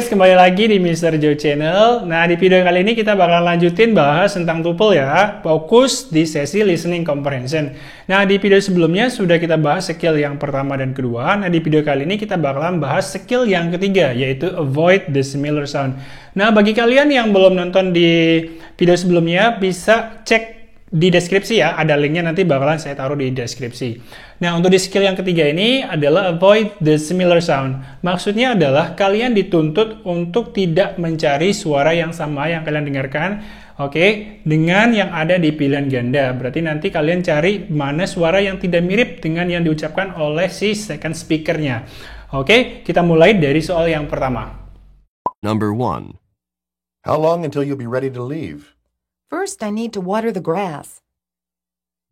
guys, kembali lagi di Mr. Joe Channel. Nah, di video kali ini kita bakal lanjutin bahas tentang tuple ya. Fokus di sesi listening comprehension. Nah, di video sebelumnya sudah kita bahas skill yang pertama dan kedua. Nah, di video kali ini kita bakalan bahas skill yang ketiga, yaitu avoid the similar sound. Nah, bagi kalian yang belum nonton di video sebelumnya, bisa cek di deskripsi ya, ada linknya, nanti bakalan saya taruh di deskripsi. Nah, untuk di skill yang ketiga ini adalah avoid the similar sound. Maksudnya adalah kalian dituntut untuk tidak mencari suara yang sama yang kalian dengarkan, oke, dengan yang ada di pilihan ganda. Berarti nanti kalian cari mana suara yang tidak mirip dengan yang diucapkan oleh si second speakernya. Oke, kita mulai dari soal yang pertama. Number 1. How long until you'll be ready to leave? First, I need to water the grass.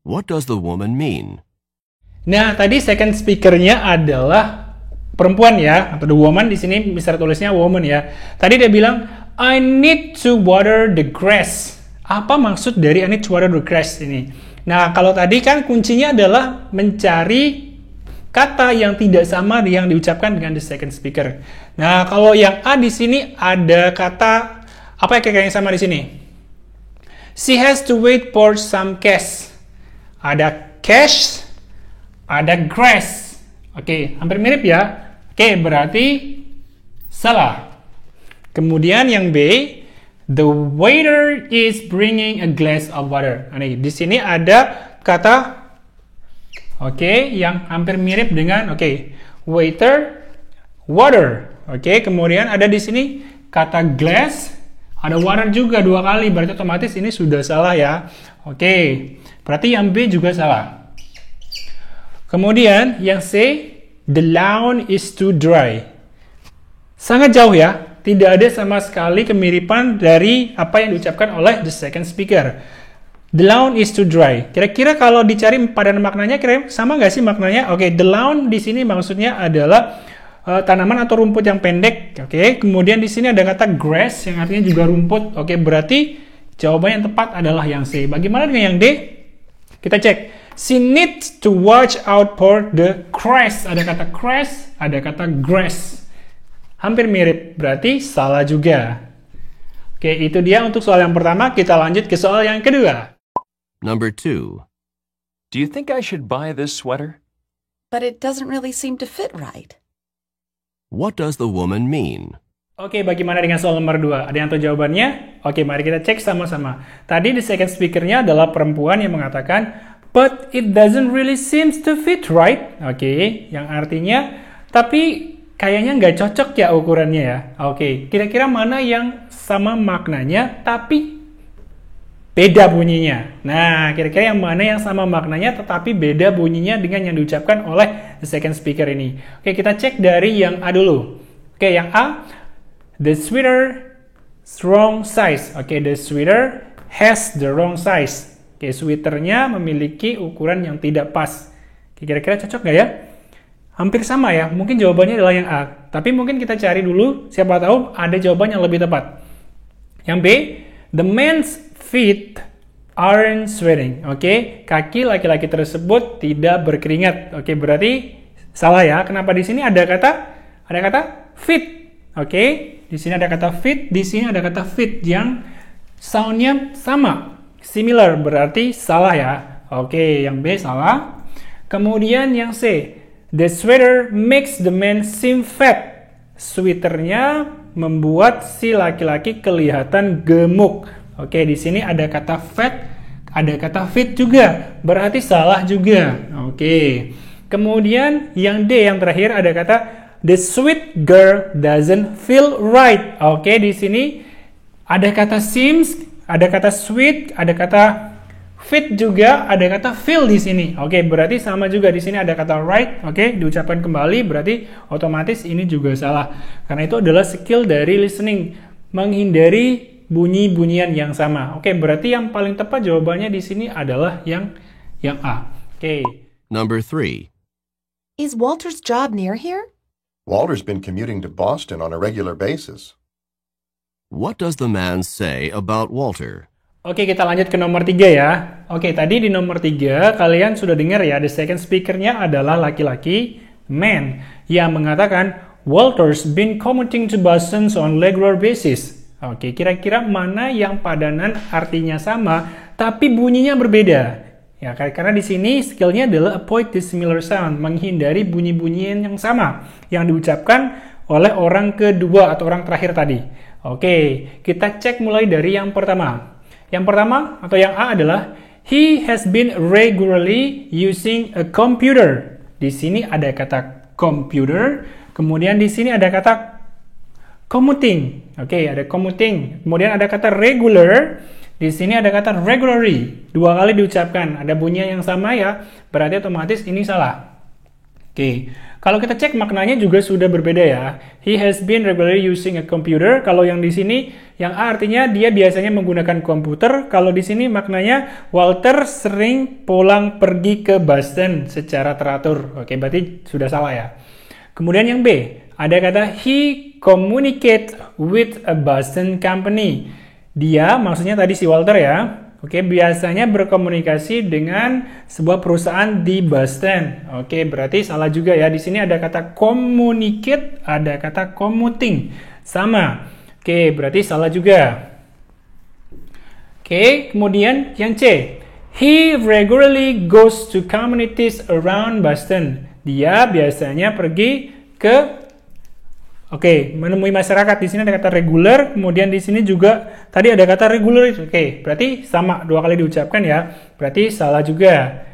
What does the woman mean? Nah, tadi second speakernya adalah perempuan ya, atau the woman, di sini bisa tulisnya woman ya. Tadi dia bilang, I need to water the grass. Apa maksud dari I need to water the grass ini? Nah, kalau tadi kan kuncinya adalah mencari kata yang tidak sama yang diucapkan dengan the second speaker. Nah, kalau yang A di sini ada kata, apa ya kira-kira yang sama di sini? She has to wait for some cash. Ada cash, ada grass. Oke, hampir mirip ya. Oke, berarti salah. Kemudian yang B, the waiter is bringing a glass of water. Nah, nih, di sini ada kata yang hampir mirip dengan waiter, water. Kemudian ada di sini kata glass, ada water juga dua kali, berarti otomatis ini sudah salah ya. Berarti yang B juga salah. Kemudian yang C, the lawn is too dry. Sangat jauh ya, tidak ada sama sekali kemiripan dari apa yang diucapkan oleh the second speaker. The lawn is too dry. Kira-kira kalau dicari padan maknanya, kira-kira sama nggak sih maknanya? The lawn di sini maksudnya adalah tanaman atau rumput yang pendek. Kemudian di sini ada kata grass yang artinya juga rumput. Berarti jawaban yang tepat adalah yang C. Bagaimana dengan yang D? Kita cek. She needs to watch out for the grass. Ada kata grass, ada kata grass. Hampir mirip, berarti salah juga. Itu dia untuk soal yang pertama. Kita lanjut ke soal yang kedua. Number 2. Do you think I should buy this sweater? But it doesn't really seem to fit right. What does the woman mean? Bagaimana dengan soal nomor 2? Ada yang tahu jawabannya? Mari kita cek sama-sama. Tadi di second speakernya adalah perempuan yang mengatakan, but it doesn't really seems to fit right. Yang artinya, tapi kayaknya nggak cocok ya ukurannya ya. Kira-kira mana yang sama maknanya, tapi beda bunyinya. Nah, kira-kira yang mana yang sama maknanya, tetapi beda bunyinya dengan yang diucapkan oleh the second speaker ini. Kita cek dari yang A dulu. Yang A, the sweater wrong size. The sweater has the wrong size. Sweaternya memiliki ukuran yang tidak pas. Kira-kira cocok nggak ya? Hampir sama ya. Mungkin jawabannya adalah yang A. Tapi mungkin kita cari dulu, siapa tahu ada jawaban yang lebih tepat. Yang B, the man's feet aren't sweating. Kaki laki-laki tersebut tidak berkeringat. Berarti salah ya. Kenapa di sini ada kata fit. Di sini ada kata fit, di sini ada kata fit yang soundnya sama, similar, berarti salah ya. Yang B salah. Kemudian yang C, the sweater makes the man seem fat. Sweaternya membuat si laki-laki kelihatan gemuk. Di sini ada kata fat, ada kata fit juga, berarti salah juga. Kemudian yang D yang terakhir ada kata the sweet girl doesn't feel right. Di sini ada kata seems, ada kata sweet, ada kata fit juga, ada kata feel di sini. Berarti sama juga di sini ada kata right. Diucapkan kembali, berarti otomatis ini juga salah. Karena itu adalah skill dari listening, menghindari bunyi-bunyian yang sama. Berarti yang paling tepat jawabannya di sini adalah yang A. Number 3. Is Walter's job near here? Walter's been commuting to Boston on a regular basis. What does the man say about Walter? Kita lanjut ke nomor 3 ya. Tadi di nomor 3 kalian sudah dengar ya, the second speaker-nya adalah laki-laki, man, yang mengatakan Walter's been commuting to Boston on regular basis. Oke, kira-kira mana yang padanan artinya sama, tapi bunyinya berbeda? Ya, karena di sini skillnya adalah avoid dissimilar sound, menghindari bunyi-bunyian yang sama yang diucapkan oleh orang kedua atau orang terakhir tadi. Oke, kita cek mulai dari yang pertama. Yang pertama atau yang A adalah he has been regularly using a computer. Di sini ada kata computer, kemudian di sini ada kata commuting. Oke, ada commuting. Kemudian ada kata regular. Di sini ada kata regularly. Dua kali diucapkan. Ada bunyi yang sama ya. Berarti otomatis ini salah. Oke. Kalau kita cek maknanya juga sudah berbeda ya. He has been regularly using a computer. Kalau yang di sini, yang A artinya dia biasanya menggunakan komputer. Kalau di sini maknanya Walter sering pulang pergi ke Boston secara teratur. Oke, berarti sudah salah ya. Kemudian yang B, ada kata he communicate with a Boston company. Dia, maksudnya tadi si Walter ya, oke, biasanya berkomunikasi dengan sebuah perusahaan di Boston. Oke, berarti salah juga ya. Di sini ada kata communicate, ada kata commuting. Sama. Oke, berarti salah juga. Oke, kemudian yang C. He regularly goes to communities around Boston. Dia biasanya pergi ke menemui masyarakat. Di sini ada kata regular, kemudian di sini juga tadi ada kata regular. Oke, berarti sama dua kali diucapkan ya. Berarti salah juga.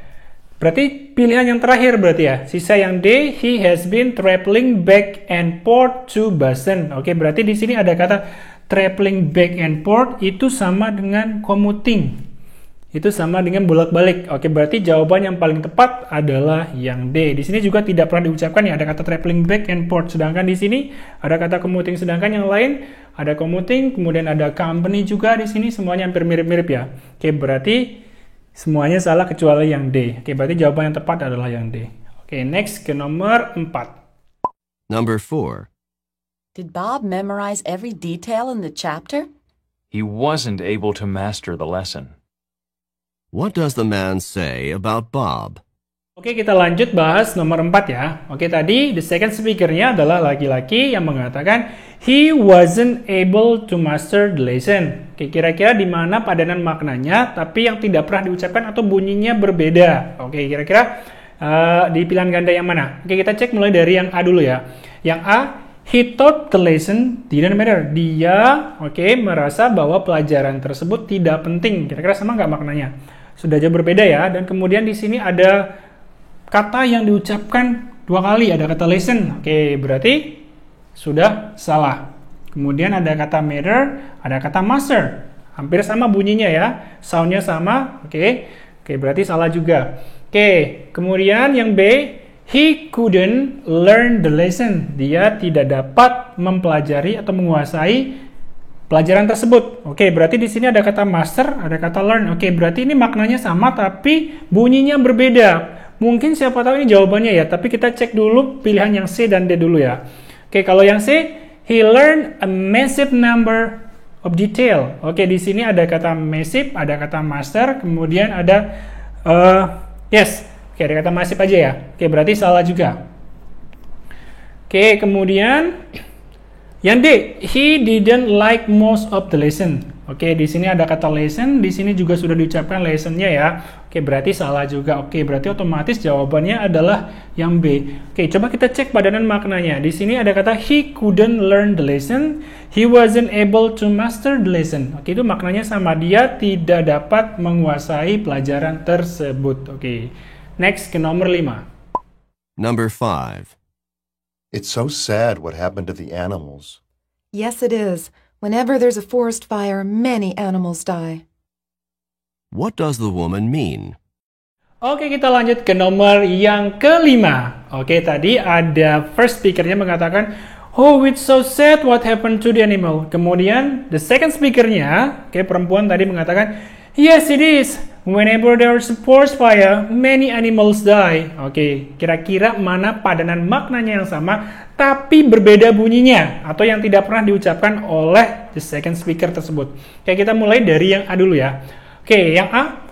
Berarti pilihan yang terakhir berarti ya. Sisa yang D, he has been traveling back and forth to Boston. Oke, berarti di sini ada kata traveling back and forth itu sama dengan commuting. Itu sama dengan bolak-balik. Oke, berarti jawaban yang paling tepat adalah yang D. Di sini juga tidak pernah diucapkan ya, ada kata traveling back and forth. Sedangkan di sini ada kata commuting. Sedangkan yang lain ada commuting, kemudian ada company juga di sini, semuanya hampir mirip-mirip ya. Oke, berarti semuanya salah kecuali yang D. Oke, berarti jawaban yang tepat adalah yang D. Oke, next ke nomor 4. Number 4. Did Bob memorize every detail in the chapter? He wasn't able to master the lesson. What does the man say about Bob? Oke, kita lanjut bahas nomor 4 ya. Oke, tadi the second speaker-nya adalah laki-laki yang mengatakan he wasn't able to master the lesson. Oke, kira-kira di mana padanan maknanya tapi yang tidak pernah diucapkan atau bunyinya berbeda. Oke, kira-kira di pilihan ganda yang mana? Oke, kita cek mulai dari yang A dulu ya. Yang A, he thought the lesson didn't matter. Dia, merasa bahwa pelajaran tersebut tidak penting. Kira-kira sama nggak maknanya? Sudah jauh berbeda ya. Dan kemudian di sini ada kata yang diucapkan dua kali. Ada kata lesson. Oke, berarti sudah salah. Kemudian ada kata matter, ada kata master. Hampir sama bunyinya ya. Soundnya sama. Oke, berarti salah juga. Oke, kemudian yang B, he couldn't learn the lesson. Dia tidak dapat mempelajari atau menguasai pelajaran tersebut. Oke, berarti di sini ada kata master, ada kata learn. Oke, berarti ini maknanya sama tapi bunyinya berbeda. Mungkin siapa tahu ini jawabannya ya, tapi kita cek dulu pilihan yang C dan D dulu ya. Oke, kalau yang C, he learned a massive number of detail. Oke, di sini ada kata massive, ada kata master, kemudian ada yes. Oke, ada kata massive aja ya. Oke, berarti salah juga. Oke, kemudian yang D, he didn't like most of the lesson. Oke, di sini ada kata lesson, di sini juga sudah diucapkan lessonnya ya. Oke, berarti salah juga. Oke, berarti otomatis jawabannya adalah yang B. Oke, coba kita cek padanan maknanya. Di sini ada kata he couldn't learn the lesson, he wasn't able to master the lesson. Oke, itu maknanya sama, dia tidak dapat menguasai pelajaran tersebut. Oke, next ke nomor 5. Number 5. It's so sad what happened to the animals. Yes, it is. Whenever there's a forest fire, many animals die. What does the woman mean? Oke, kita lanjut ke nomor yang kelima. Oke, tadi ada first speaker-nya mengatakan, oh, it's so sad what happened to the animal. Kemudian, the second speaker-nya, perempuan tadi mengatakan, yes, it is. Whenever there's a forest fire, many animals die. Oke, kira-kira mana padanan maknanya yang sama, tapi berbeda bunyinya, atau yang tidak pernah diucapkan oleh the second speaker tersebut. Oke, kita mulai dari yang A dulu ya. Oke, yang A,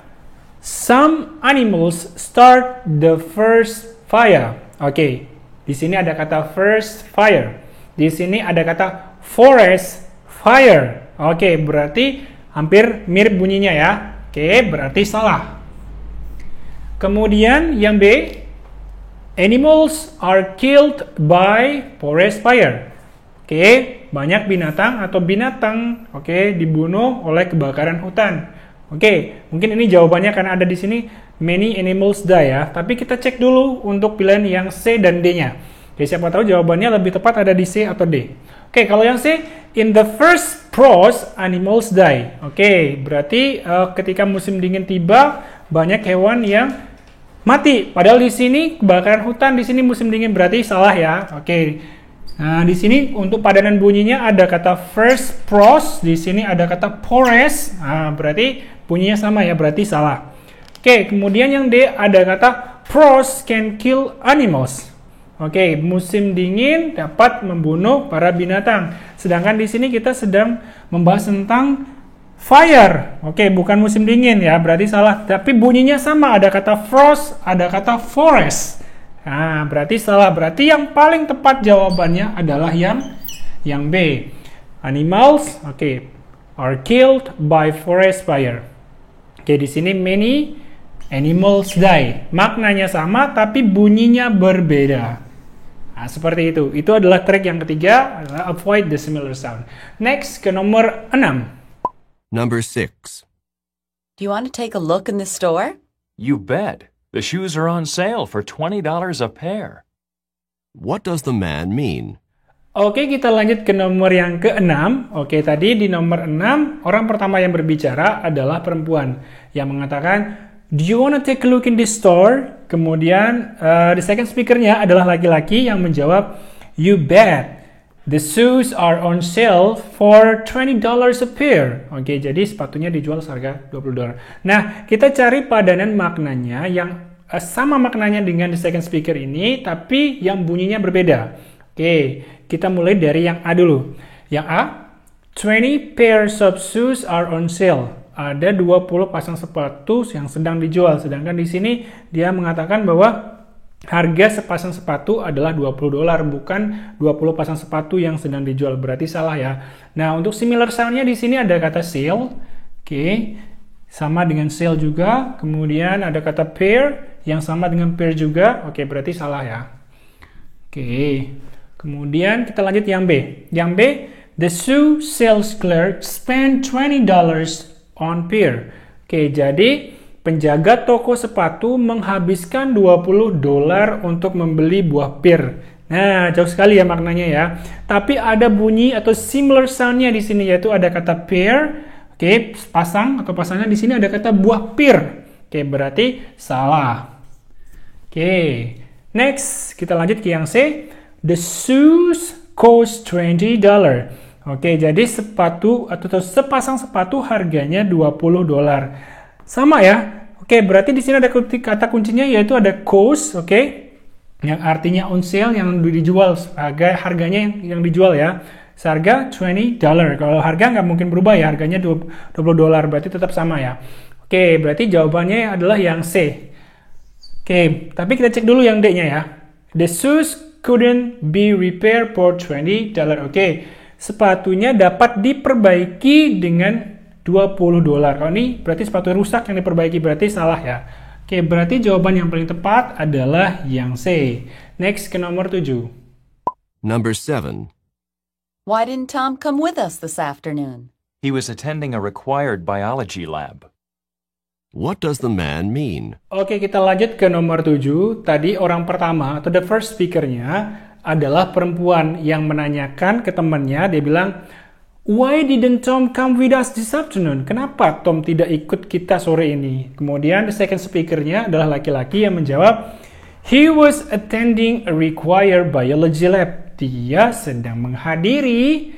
some animals start the first fire. Oke, Di sini ada kata first fire. Di sini ada kata forest fire. Oke, berarti hampir mirip bunyinya ya. Oke, berarti salah. Kemudian yang B, animals are killed by forest fire. Oke, banyak binatang atau binatang dibunuh oleh kebakaran hutan. Oke, mungkin ini jawabannya karena ada di sini many animals die ya. Tapi kita cek dulu untuk pilihan yang C dan D-nya. Oke, siapa tahu jawabannya lebih tepat ada di C atau D. Oke, kalau yang C, in the first frost animals die. Oke, berarti ketika musim dingin tiba banyak hewan yang mati. Padahal di sini kebakaran hutan, di sini musim dingin, berarti salah ya. Oke. Nah, di sini untuk padanan bunyinya ada kata first frost, di sini ada kata forest. Nah, berarti bunyinya sama ya, berarti salah. Oke, kemudian yang D ada kata frost can kill animals. Oke, musim dingin dapat membunuh para binatang. Sedangkan di sini kita sedang membahas tentang fire. Oke, bukan musim dingin ya, berarti salah. Tapi bunyinya sama, ada kata frost, ada kata forest. Nah, berarti salah. Berarti yang paling tepat jawabannya adalah yang B. Animals, are killed by forest fire. Oke, di sini many animals die. Maknanya sama, tapi bunyinya berbeda. Nah, seperti itu. Itu adalah trik yang ketiga, adalah avoid the similar sound. Next, ke nomor 6. Number 6. Do you want to take a look in the store? You bet. The shoes are on sale for $20 a pair. What does the man mean? Oke, kita lanjut ke nomor yang ke-6. Oke, tadi di nomor 6, orang pertama yang berbicara adalah perempuan yang mengatakan, do you want to take a look in the store? Kemudian, the second speaker-nya adalah laki-laki yang menjawab, you bet. The shoes are on sale for $20 a pair. Oke, jadi sepatunya dijual seharga $20. Nah, kita cari padanan maknanya yang sama maknanya dengan the second speaker ini, tapi yang bunyinya berbeda. Oke, kita mulai dari yang A dulu. Yang A, 20 pairs of shoes are on sale. Ada 20 pasang sepatu yang sedang dijual. Sedangkan di sini dia mengatakan bahwa harga sepasang sepatu adalah $20, bukan 20 pasang sepatu yang sedang dijual. Berarti salah ya. Nah, untuk similar sound-nya di sini ada kata sale. Oke, sama dengan sale juga. Kemudian ada kata pair yang sama dengan pair juga. Oke, berarti salah ya. Oke. Kemudian kita lanjut yang B. Yang B, the shoe sales clerk spent $20 on pair. Oke, jadi penjaga toko sepatu menghabiskan $20 untuk membeli buah pir. Nah, jauh sekali ya maknanya ya. Tapi ada bunyi atau similar sound-nya di sini, yaitu ada kata pair. Oke, pasang atau pasangan, di sini ada kata buah pir. Oke, berarti salah. Oke, next kita lanjut ke yang C. The shoes cost $20. Oke, jadi sepatu atau sepasang sepatu harganya $20. Sama ya. Oke, berarti di sini ada kata kuncinya yaitu ada cost, yang artinya on sale, yang dijual, harganya yang dijual ya. Seharga $20. Kalau harga nggak mungkin berubah ya, harganya $20, berarti tetap sama ya. Oke, berarti jawabannya adalah yang C. Oke, tapi kita cek dulu yang D-nya ya. The shoes couldn't be repaired for $20. Oke, sepatunya dapat diperbaiki dengan $20. Kalau ini berarti sepatu rusak yang diperbaiki, berarti salah ya. Oke, berarti jawaban yang paling tepat adalah yang C. Next ke nomor 7. Number 7. Why didn't Tom come with us this afternoon? He was attending a required biology lab. What does the man mean? Oke, kita lanjut ke nomor 7. Tadi orang pertama atau the first speaker-nya adalah perempuan yang menanyakan ke temannya, dia bilang, why didn't Tom come with us this afternoon? Kenapa Tom tidak ikut kita sore ini? Kemudian the second speaker-nya adalah laki-laki yang menjawab, he was attending a required biology lab. Dia sedang menghadiri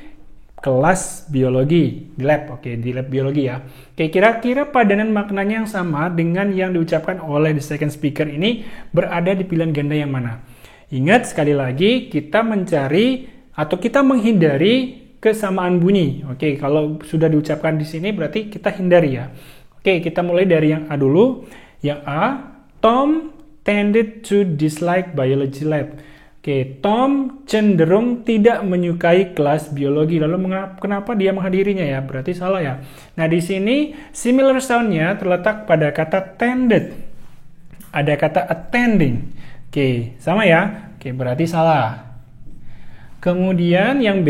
kelas biologi di lab. Oke, di lab biologi ya. Oke, kira-kira padanan maknanya yang sama dengan yang diucapkan oleh the second speaker ini berada di pilihan ganda yang mana? Ingat sekali lagi, kita mencari atau kita menghindari kesamaan bunyi. Oke, kalau sudah diucapkan di sini berarti kita hindari ya. Oke, kita mulai dari yang A dulu. Yang A, Tom tended to dislike biology lab. Oke, Tom cenderung tidak menyukai kelas biologi. Lalu kenapa dia menghadirinya ya? Berarti salah ya. Nah, di sini similar sound-nya terletak pada kata tended. Ada kata attending. Oke, sama ya? Oke, berarti salah. Kemudian yang B,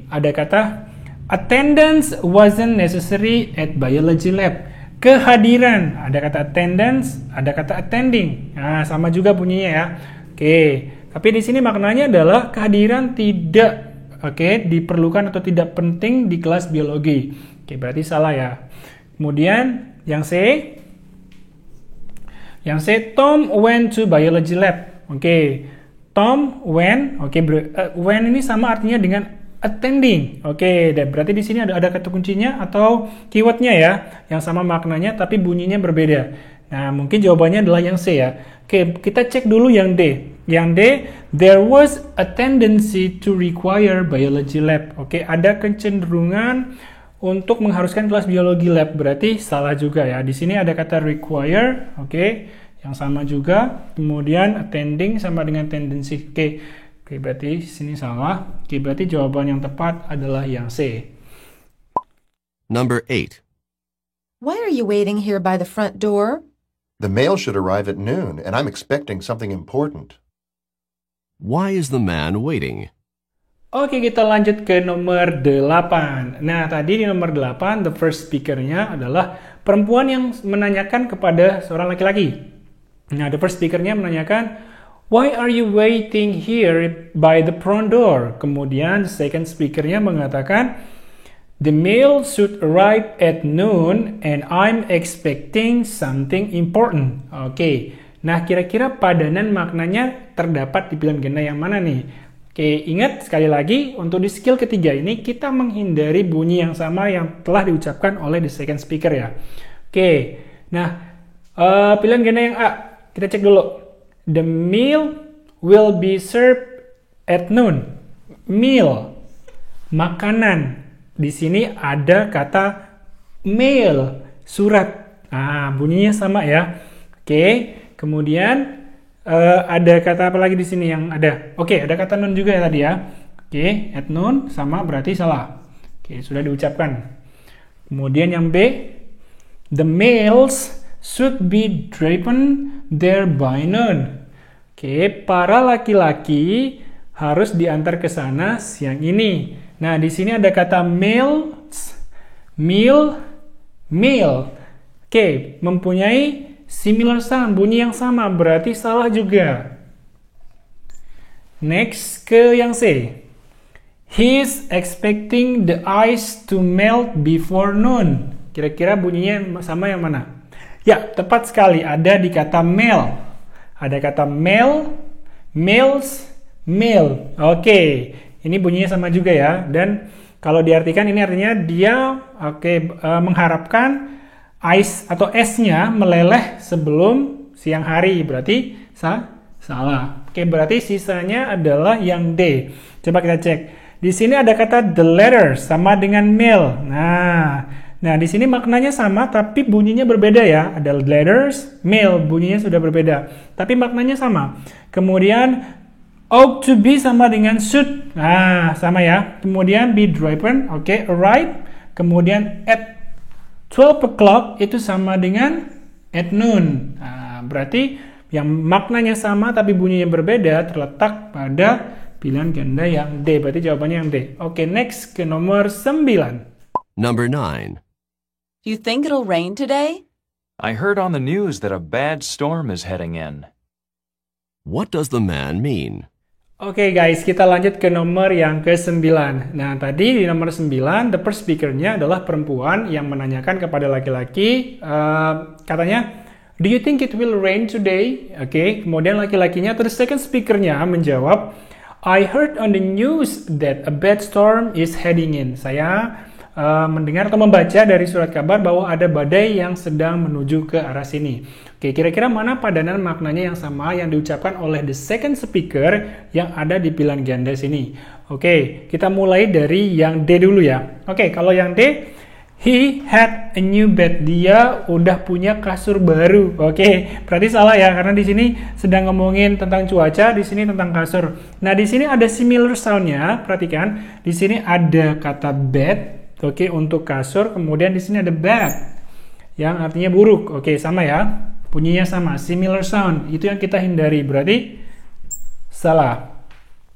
ada kata attendance wasn't necessary at biology lab. Kehadiran, ada kata attendance, ada kata attending. Nah, sama juga bunyinya ya. Oke, tapi di sini maknanya adalah kehadiran tidak diperlukan atau tidak penting di kelas biologi. Oke, berarti salah ya. Kemudian yang C, Tom went to biology lab. Oke, Tom went. Went ini sama artinya dengan attending. Dan berarti di sini ada kata kuncinya atau keywordnya ya, yang sama maknanya tapi bunyinya berbeda. Nah, mungkin jawabannya adalah yang C ya. Oke, kita cek dulu yang D. Yang D, there was a tendency to require biology lab. Oke, ada kecenderungan untuk mengharuskan kelas biologi lab. Berarti salah juga ya. Di sini ada kata require, yang sama juga. Kemudian attending sama dengan tendency. Oke, berarti sini salah. Oke, berarti jawaban yang tepat adalah yang C. Number 8. Why are you waiting here by the front door? The mail should arrive at noon, and I'm expecting something important. Why is the man waiting? Oke, kita lanjut ke nomor 8. Nah, tadi di nomor 8, the first speaker-nya adalah perempuan yang menanyakan kepada seorang laki-laki. Nah, the first speaker-nya menanyakan, why are you waiting here by the front door? Kemudian second speaker-nya mengatakan, the mail should arrive at noon and I'm expecting something important. Oke, nah kira-kira padanan maknanya terdapat di pilihan ganda yang mana nih? Oke, ingat sekali lagi untuk di skill ketiga ini kita menghindari bunyi yang sama yang telah diucapkan oleh the second speaker ya. Oke, nah pilihan ganda yang A, kita cek dulu. The meal will be served at noon. Meal, makanan. Di sini ada kata mail, surat. Nah, bunyinya sama ya. Oke, kemudian ada kata apa lagi di sini yang ada? Oke, ada kata noon juga ya tadi ya. Oke, at noon sama berarti salah. Oke, sudah diucapkan. Kemudian yang B, the mails should be driven there by noon. Oke, para laki-laki harus diantar ke sana siang ini. Nah, di sini ada kata mails, meal, meal. Oke, mempunyai similar sound, bunyi yang sama, berarti salah juga. Next ke yang C. He's expecting the ice to melt before noon. Kira-kira bunyinya sama yang mana? Ya, tepat sekali, ada di kata melt. Ada kata mail, mails, mail. Oke, ini bunyinya sama juga ya. Dan kalau diartikan ini artinya dia mengharapkan ice atau esnya meleleh sebelum siang hari. Berarti salah. Oke, berarti sisanya adalah yang D. Coba kita cek. Di sini ada kata the letter sama dengan mail. Nah, di sini maknanya sama, tapi bunyinya berbeda ya. Ada letters, mail, bunyinya sudah berbeda. Tapi maknanya sama. Kemudian, ought to be sama dengan should. Nah, sama ya. Kemudian, be driven, arrive. Kemudian, at 12 o'clock, itu sama dengan at noon. Nah, berarti yang maknanya sama, tapi bunyinya berbeda, terletak pada pilihan ganda yang D. Berarti jawabannya yang D. Oke, next ke nomor 9. Number 9. You think it'll rain today? I heard on the news that a bad storm is heading in. What does the man mean? Oke guys, kita lanjut ke nomor yang ke-9. Nah, tadi di nomor 9, the first speaker-nya adalah perempuan yang menanyakan kepada laki-laki, katanya, do you think it will rain today? Kemudian laki-lakinya atau the second speaker-nya menjawab, I heard on the news that a bad storm is heading in. Saya mendengar atau membaca dari surat kabar bahwa ada badai yang sedang menuju ke arah sini. Oke, kira-kira mana padanan maknanya yang sama yang diucapkan oleh the second speaker yang ada di pilihan ganda sini? Oke, kita mulai dari yang D dulu ya. Oke, kalau yang D, He had a new bed. Dia udah punya kasur baru. Oke, berarti salah ya karena di sini sedang ngomongin tentang cuaca, di sini tentang kasur. Nah, di sini ada similar sound-nya. Perhatikan, di sini ada kata bed, oke, untuk kasur, kemudian di sini ada bad yang artinya buruk. Oke, sama ya. Bunyinya sama, similar sound. Itu yang kita hindari. Berarti salah.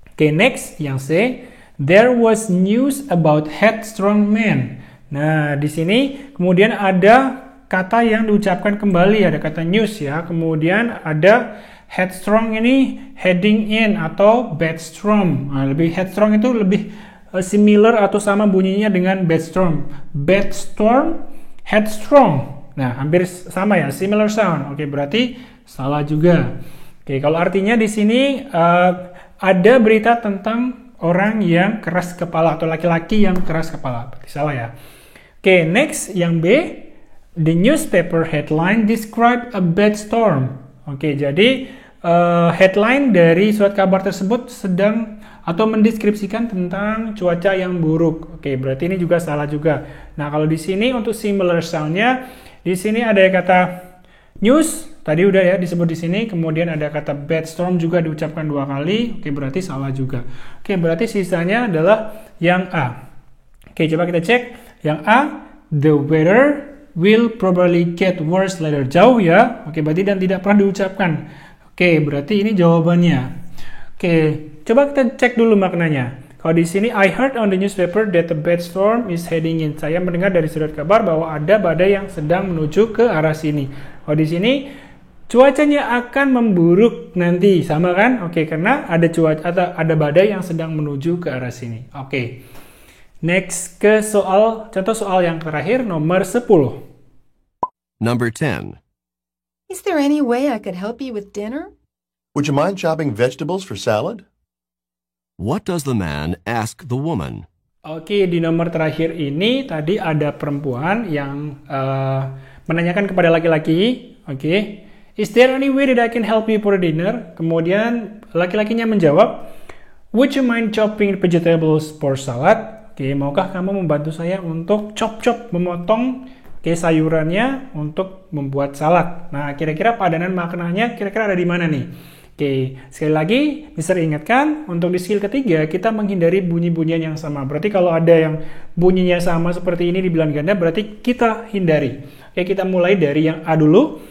Oke, next yang C. There was news about headstrong men. Nah, di sini kemudian ada kata yang diucapkan kembali, ada kata news ya. Kemudian ada headstrong ini heading in atau bedstorm. Nah, lebih headstrong itu lebih similar atau sama bunyinya dengan bedstorm. Bedstorm, headstrong. Nah, hampir sama ya, similar sound. Oke, berarti salah juga. Oke, kalau artinya di sini ada berita tentang orang yang keras kepala atau laki-laki yang keras kepala. Berarti salah ya. Oke, next yang B, the newspaper headline describe a bad storm. Oke, jadi headline dari surat kabar tersebut sedang atau mendeskripsikan tentang cuaca yang buruk. Oke, berarti ini juga salah juga. Nah, kalau di sini untuk similar sound-nya, di sini ada kata news, tadi udah ya disebut di sini, kemudian ada kata bad storm juga diucapkan 2 kali. Oke, berarti salah juga. Oke, berarti sisanya adalah yang A. Oke, coba kita cek. Yang A, the weather will probably get worse later. Jauh ya. Oke, berarti dan tidak pernah diucapkan. Oke, berarti ini jawabannya. Oke, coba kita cek dulu maknanya. Kalau di sini, I heard on the newspaper that a bad storm is heading in. Saya mendengar dari surat kabar bahwa ada badai yang sedang menuju ke arah sini. Kalau di sini, cuacanya akan memburuk nanti. Sama kan? Oke, karena ada cuaca atau ada badai yang sedang menuju ke arah sini. Oke. Next ke contoh soal yang terakhir, nomor 10. Number 10. Is there any way I could help you with dinner? Would you mind chopping vegetables for salad? What does the man ask the woman? Oke, di nomor terakhir ini tadi ada perempuan yang menanyakan kepada laki-laki. Oke, is there any way that I can help you for dinner? Kemudian laki-lakinya menjawab, would you mind chopping vegetables for salad? Oke, maukah kamu membantu saya untuk memotong sayurannya untuk membuat salad? Nah, kira-kira padanan maknanya kira-kira ada di mana nih? Oke, sekali lagi, Mister ingatkan, untuk di skill ketiga, kita menghindari bunyi-bunyian yang sama. Berarti kalau ada yang bunyinya sama seperti ini di bilangan ganda, berarti kita hindari. Oke, kita mulai dari yang A dulu.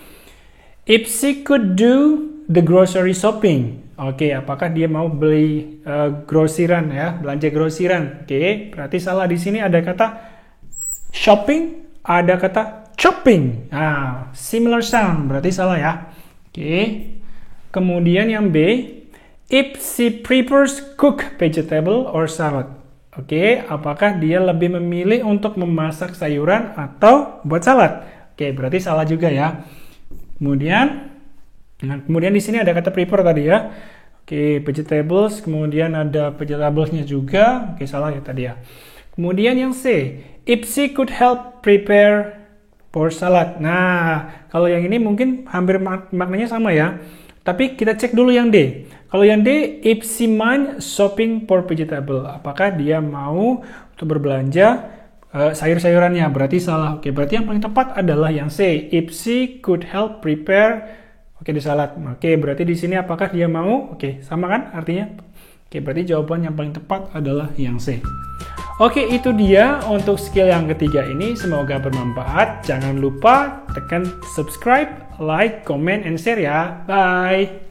If she could do the grocery shopping. Oke, apakah dia mau beli grosiran ya, belanja grosiran? Oke, berarti salah. Di sini ada kata shopping, ada kata chopping. Nah, similar sound, berarti salah ya. Oke. Kemudian yang B, if she prefers cook vegetable or salad. Oke, apakah dia lebih memilih untuk memasak sayuran atau buat salad? Oke, berarti salah juga ya. Kemudian di sini ada kata prefer tadi ya. Oke, vegetables, kemudian ada vegetablesnya juga. Oke, salah ya tadi ya. Kemudian yang C, if she could help prepare for salad. Nah, kalau yang ini mungkin hampir maknanya sama ya. Tapi kita cek dulu yang D. Kalau yang D, if she mind shopping for vegetable. Apakah dia mau untuk berbelanja sayur-sayurannya? Berarti salah. Oke, berarti yang paling tepat adalah yang C. If she could help prepare di salad. Oke, berarti di sini apakah dia mau? Oke, sama kan artinya? Oke, berarti jawaban yang paling tepat adalah yang C. Oke, itu dia untuk skill yang ketiga ini. Semoga bermanfaat. Jangan lupa tekan subscribe, like, comment, and share ya. Bye!